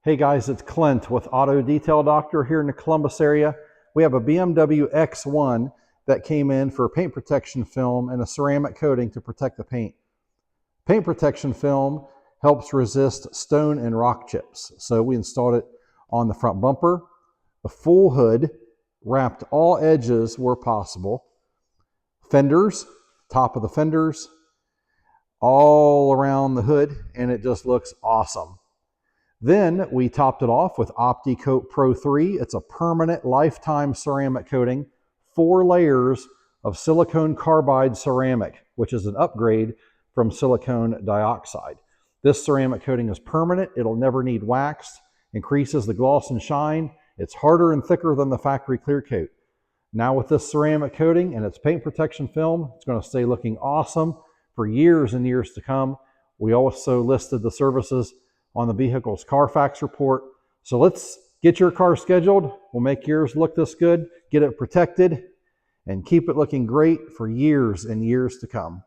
Hey guys, it's Clint with Auto Detail Doctor here in the Columbus area. We have a BMW X1 that came in for paint protection film and a ceramic coating to protect the paint. Paint protection film helps resist stone and rock chips. So we installed it on the front bumper, the full hood, wrapped all edges where possible, fenders, top of the fenders, all around the hood, and it just looks awesome. Then we topped it off with OptiCoat Pro 3. It's a permanent lifetime ceramic coating, 4 layers of silicone carbide ceramic, which is an upgrade from silicone dioxide. This ceramic coating is permanent. It'll never need waxed, increases the gloss and shine. It's harder and thicker than the factory clear coat. Now with this ceramic coating and its paint protection film, it's going to stay looking awesome for years and years to come. We also listed the services on the vehicle's Carfax report. So let's get your car scheduled. We'll make yours look this good, get it protected, and keep it looking great for years and years to come.